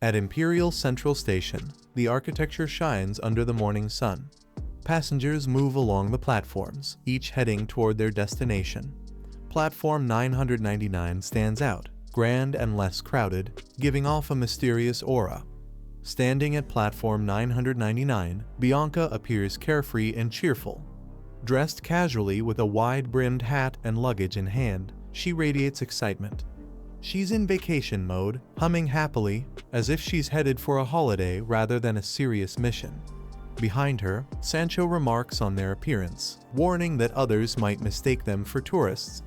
At Imperial Central Station, the architecture shines under the morning sun. Passengers move along the platforms, each heading toward their destination. Platform 999 stands out, grand and less crowded, giving off a mysterious aura. Standing at platform 999, Bianca appears carefree and cheerful. Dressed casually with a wide-brimmed hat and luggage in hand, she radiates excitement. She's in vacation mode, humming happily, as if she's headed for a holiday rather than a serious mission. Behind her, Sancho remarks on their appearance, warning that others might mistake them for tourists.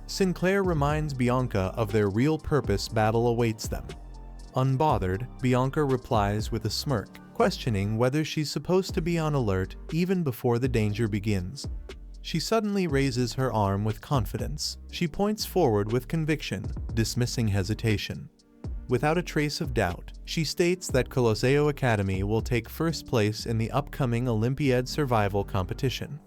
Sinclair reminds Bianca of their real purpose. Battle awaits them. Unbothered, Bianca replies with a smirk, questioning whether she's supposed to be on alert even before the danger begins. She suddenly raises her arm with confidence. She points forward with conviction, dismissing hesitation. Without a trace of doubt, she states that Colosseo Academy will take first place in the upcoming Olympiad survival competition.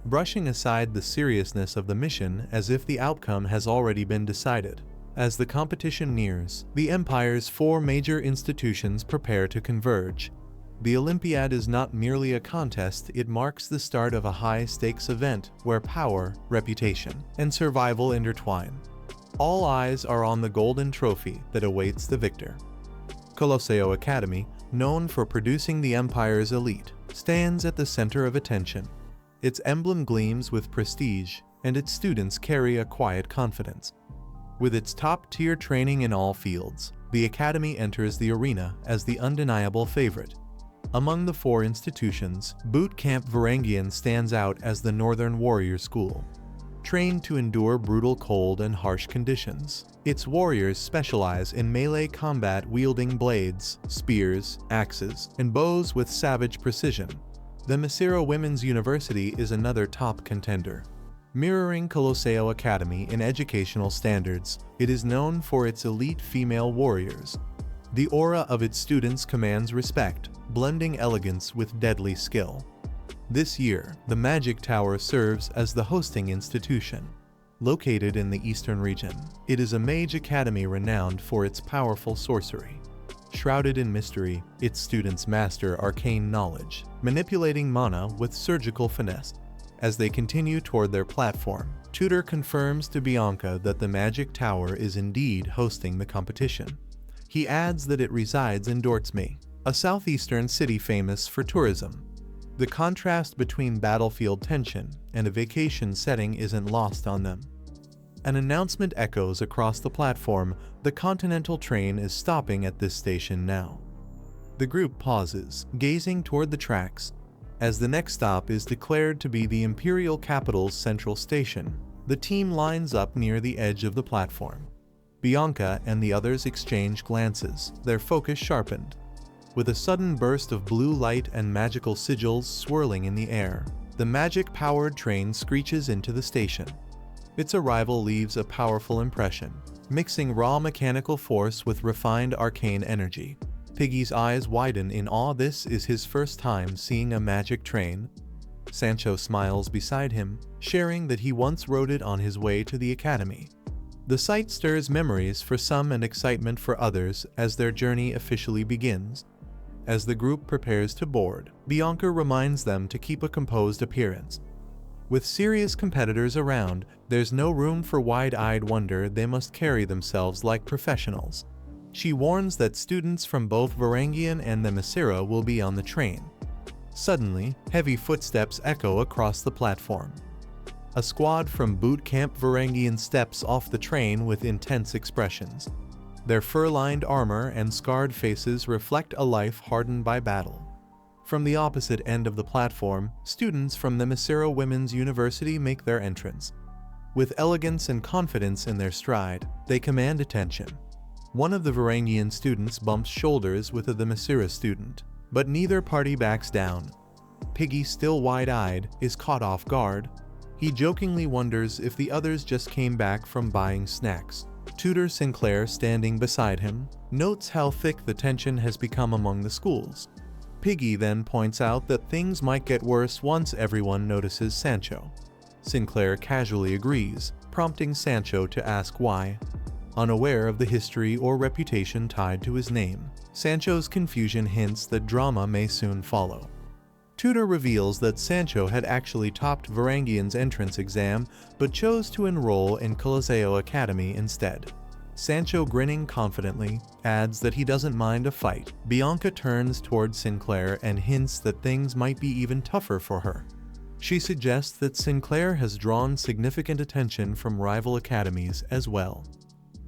Brushing aside the seriousness of the mission as if the outcome has already been decided. As the competition nears, the Empire's 4 major institutions prepare to converge. The Olympiad is not merely a contest, it marks the start of a high-stakes event where power, reputation, and survival intertwine. All eyes are on the golden trophy that awaits the victor. Colosseo Academy, known for producing the Empire's elite, stands at the center of attention. Its emblem gleams with prestige, and its students carry a quiet confidence. With its top-tier training in all fields, the Academy enters the arena as the undeniable favorite. Among the 4 institutions, Boot Camp Varangian stands out as the Northern Warrior School. Trained to endure brutal cold and harsh conditions, its warriors specialize in melee combat wielding blades, spears, axes, and bows with savage precision. The Misira Women's University is another top contender. Mirroring Colosseo Academy in educational standards, it is known for its elite female warriors. The aura of its students commands respect, blending elegance with deadly skill. This year, the Magic Tower serves as the hosting institution. Located in the eastern region, it is a mage academy renowned for its powerful sorcery. Shrouded in mystery, its students master arcane knowledge, manipulating mana with surgical finesse. As they continue toward their platform, Tutor confirms to Bianca that the Magic Tower is indeed hosting the competition. He adds that it resides in Dortsme, a southeastern city famous for tourism. The contrast between battlefield tension and a vacation setting isn't lost on them. An announcement echoes across the platform. The Continental train is stopping at this station now. The group pauses, gazing toward the tracks. As the next stop is declared to be the Imperial Capital's central station, the team lines up near the edge of the platform. Bianca and the others exchange glances, their focus sharpened. With a sudden burst of blue light and magical sigils swirling in the air, the magic-powered train screeches into the station. Its arrival leaves a powerful impression, mixing raw mechanical force with refined arcane energy. Piggy's eyes widen in awe. This is his first time seeing a magic train. Sancho smiles beside him, sharing that he once rode it on his way to the academy. The sight stirs memories for some and excitement for others as their journey officially begins. As the group prepares to board, Bianca reminds them to keep a composed appearance. With serious competitors around, there's no room for wide-eyed wonder. They must carry themselves like professionals. She warns that students from both Varangian and the Misira will be on the train. Suddenly, heavy footsteps echo across the platform. A squad from Boot Camp Varangian steps off the train with intense expressions. Their fur-lined armor and scarred faces reflect a life hardened by battle. From the opposite end of the platform, students from the Misira Women's University make their entrance. With elegance and confidence in their stride, they command attention. One of the Varangian students bumps shoulders with the Misira student, but neither party backs down. Piggy, still wide-eyed, is caught off guard. He jokingly wonders if the others just came back from buying snacks. Tutor Sinclair, standing beside him, notes how thick the tension has become among the schools. Piggy then points out that things might get worse once everyone notices Sancho. Sinclair casually agrees, prompting Sancho to ask why. unaware of the history or reputation tied to his name. Sancho's confusion hints that drama may soon follow. Tutor reveals that Sancho had actually topped Varangian's entrance exam but chose to enroll in Coliseo Academy instead. Sancho, grinning confidently, adds that he doesn't mind a fight. Bianca turns toward Sinclair and hints that things might be even tougher for her. She suggests that Sinclair has drawn significant attention from rival academies as well.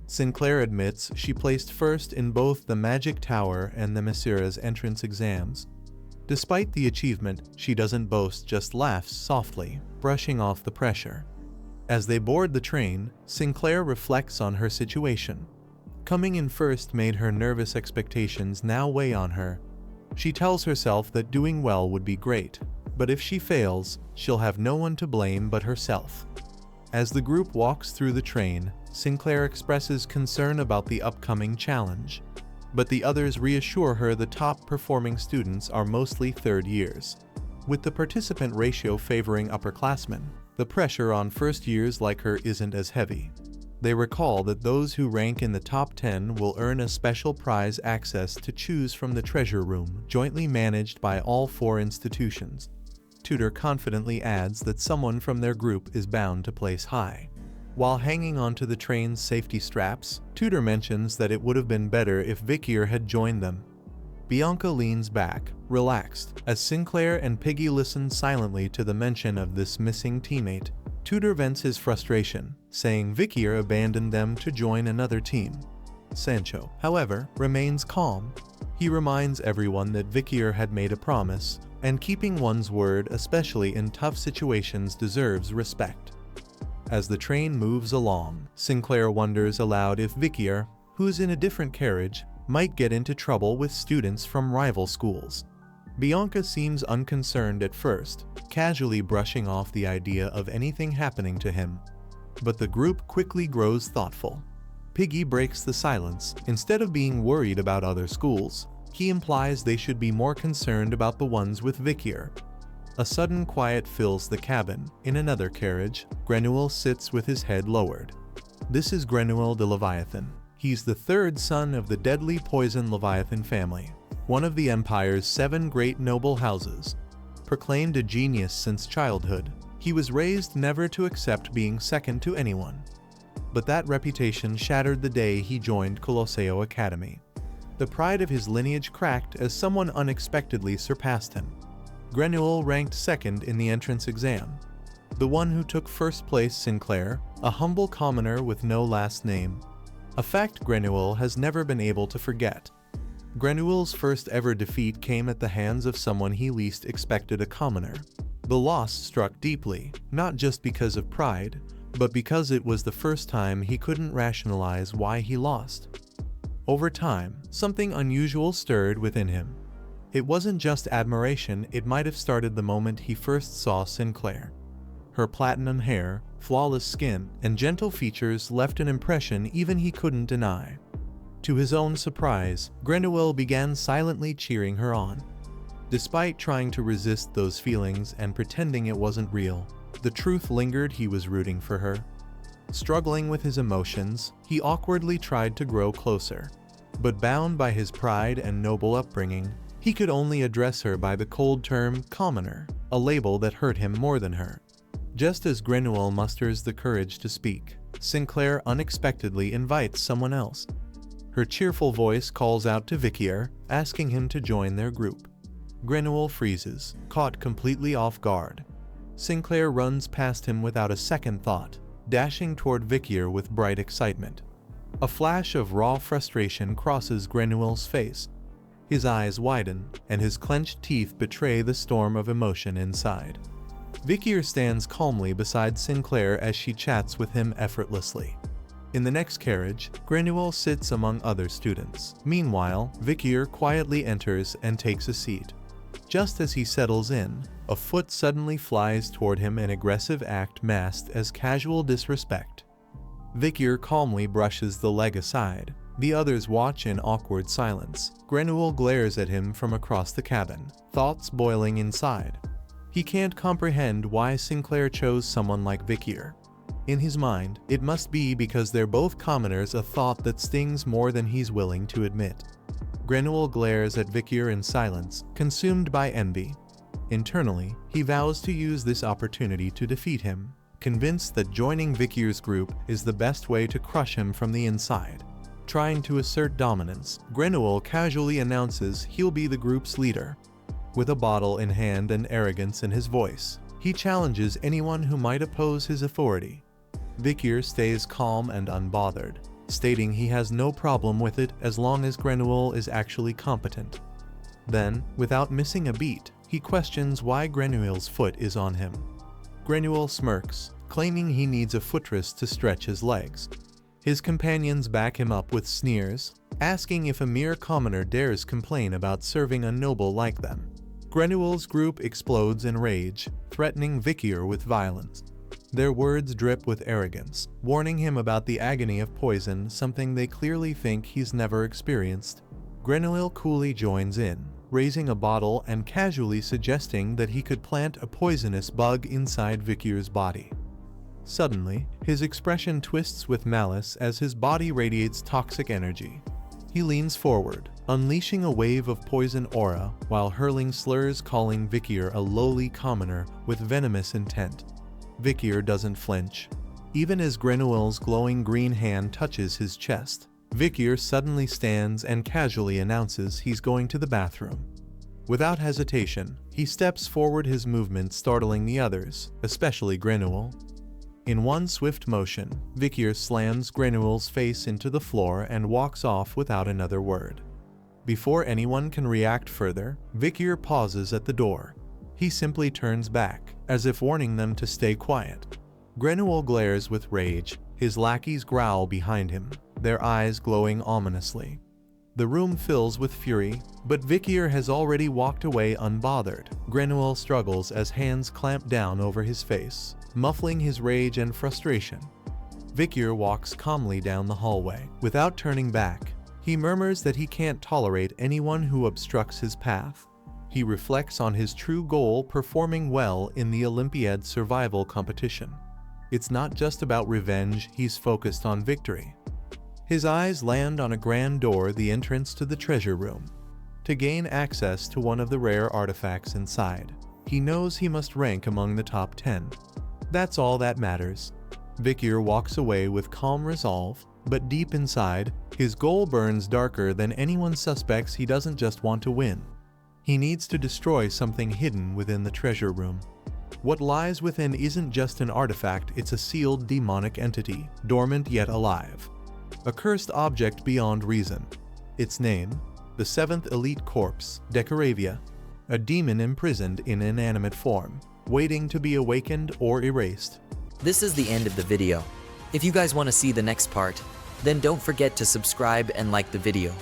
Sinclair admits she placed first in both the Magic Tower and the Mesira's entrance exams. Despite the achievement, she doesn't boast, just laughs softly, brushing off the pressure. As they board the train, Sinclair reflects on her situation. Coming in first made her nervous, expectations now weigh on her. She tells herself that doing well would be great, but if she fails, she'll have no one to blame but herself. As the group walks through the train, Sinclair expresses concern about the upcoming challenge, but the others reassure her the top-performing students are mostly third years. With the participant ratio favoring upperclassmen, the pressure on first years like her isn't as heavy. They recall that those who rank in the top 10 will earn a special prize access to choose from the treasure room, jointly managed by all 4 institutions. Tutor confidently adds that someone from their group is bound to place high. While hanging onto the train's safety straps, Tutor mentions that it would have been better if Vikier had joined them. Bianca leans back, relaxed, as Sinclair and Piggy listen silently to the mention of this missing teammate. Tutor vents his frustration, saying Vikier abandoned them to join another team. Sancho, however, remains calm. He reminds everyone that Vikier had made a promise, and keeping one's word, especially in tough situations, deserves respect. As the train moves along, Sinclair wonders aloud if Vikier, who's in a different carriage, might get into trouble with students from rival schools. Bianca seems unconcerned at first, casually brushing off the idea of anything happening to him. But the group quickly grows thoughtful. Piggy breaks the silence. Instead of being worried about other schools, he implies they should be more concerned about the ones with Vikier. A sudden quiet fills the cabin. In another carriage, Grenell sits with his head lowered. This is Grenell the Leviathan. He's the third son of the deadly poison Leviathan family, one of the Empire's 7 great noble houses. Proclaimed a genius since childhood, he was raised never to accept being second to anyone. But that reputation shattered the day he joined Coliseo Academy. The pride of his lineage cracked as someone unexpectedly surpassed him. Grenell ranked second in the entrance exam. The one who took first place, Sinclair, a humble commoner with no last name. A fact Grenell has never been able to forget. Grenell's first ever defeat came at the hands of someone he least expected, a commoner. The loss struck deeply, not just because of pride, but because it was the first time he couldn't rationalize why he lost. Over time, something unusual stirred within him. It wasn't just admiration, it might have started the moment he first saw Sinclair. Her platinum hair, flawless skin, and gentle features left an impression even he couldn't deny. To his own surprise, Grenell began silently cheering her on. Despite trying to resist those feelings and pretending it wasn't real, the truth lingered. He was rooting for her. Struggling with his emotions, he awkwardly tried to grow closer. But bound by his pride and noble upbringing, he could only address her by the cold term commoner, a label that hurt him more than her. Just as Grenell musters the courage to speak, Sinclair unexpectedly invites someone else. Her cheerful voice calls out to Vikier, asking him to join their group. Grenell freezes, caught completely off guard. Sinclair runs past him without a second thought, dashing toward Vikier with bright excitement. A flash of raw frustration crosses Grenell's face. His eyes widen, and his clenched teeth betray the storm of emotion inside. Vikier stands calmly beside Sinclair as she chats with him effortlessly. In the next carriage, Grenell sits among other students. Meanwhile, Vikier quietly enters and takes a seat. Just as he settles in, a foot suddenly flies toward him, an aggressive act masked as casual disrespect. Vikier calmly brushes the leg aside. The others watch in awkward silence. Grenell glares at him from across the cabin, thoughts boiling inside. He can't comprehend why Sinclair chose someone like Vikier. In his mind, it must be because they're both commoners, a thought that stings more than he's willing to admit. Grenell glares at Vikier in silence, consumed by envy. Internally, he vows to use this opportunity to defeat him, convinced that joining Vikier's group is the best way to crush him from the inside. Trying to assert dominance, Grenell casually announces he'll be the group's leader. With a bottle in hand and arrogance in his voice, he challenges anyone who might oppose his authority. Vikier stays calm and unbothered, stating he has no problem with it as long as Grenell is actually competent. Then, without missing a beat, he questions why Grenell's foot is on him. Grenell smirks, claiming he needs a footrest to stretch his legs. His companions back him up with sneers, asking if a mere commoner dares complain about serving a noble like them. Grenell's group explodes in rage, threatening Vikier with violence. Their words drip with arrogance, warning him about the agony of poison, something they clearly think he's never experienced. Grenell coolly joins in, raising a bottle and casually suggesting that he could plant a poisonous bug inside Vikier's body. Suddenly, his expression twists with malice as his body radiates toxic energy. He leans forward, unleashing a wave of poison aura while hurling slurs, calling Vikier a lowly commoner with venomous intent. Vikier doesn't flinch. Even as Grenell's glowing green hand touches his chest, Vikier suddenly stands and casually announces he's going to the bathroom. Without hesitation, he steps forward, his movement startling the others, especially Grenell. In one swift motion, Vikier slams Grenell's face into the floor and walks off without another word. Before anyone can react further, Vikier pauses at the door. He simply turns back, as if warning them to stay quiet. Grenell glares with rage, his lackeys growl behind him, their eyes glowing ominously. The room fills with fury, but Vikier has already walked away unbothered. Grenell struggles as hands clamp down over his face, muffling his rage and frustration. Vikier walks calmly down the hallway, without turning back. He murmurs that he can't tolerate anyone who obstructs his path. He reflects on his true goal, performing well in the Olympiad survival competition. It's not just about revenge, he's focused on victory. His eyes land on a grand door, the entrance to the treasure room. To gain access to one of the rare artifacts inside, he knows he must rank among the top 10. That's all that matters. Vikier walks away with calm resolve, but deep inside, his goal burns darker than anyone suspects. He doesn't just want to win. He needs to destroy something hidden within the treasure room. What lies within isn't just an artifact, it's a sealed demonic entity, dormant yet alive. A cursed object beyond reason. Its name, the 7th Elite Corpse, Decoravia, a demon imprisoned in inanimate form, waiting to be awakened or erased. This is the end of the video. If you guys want to see the next part, then don't forget to subscribe and like the video.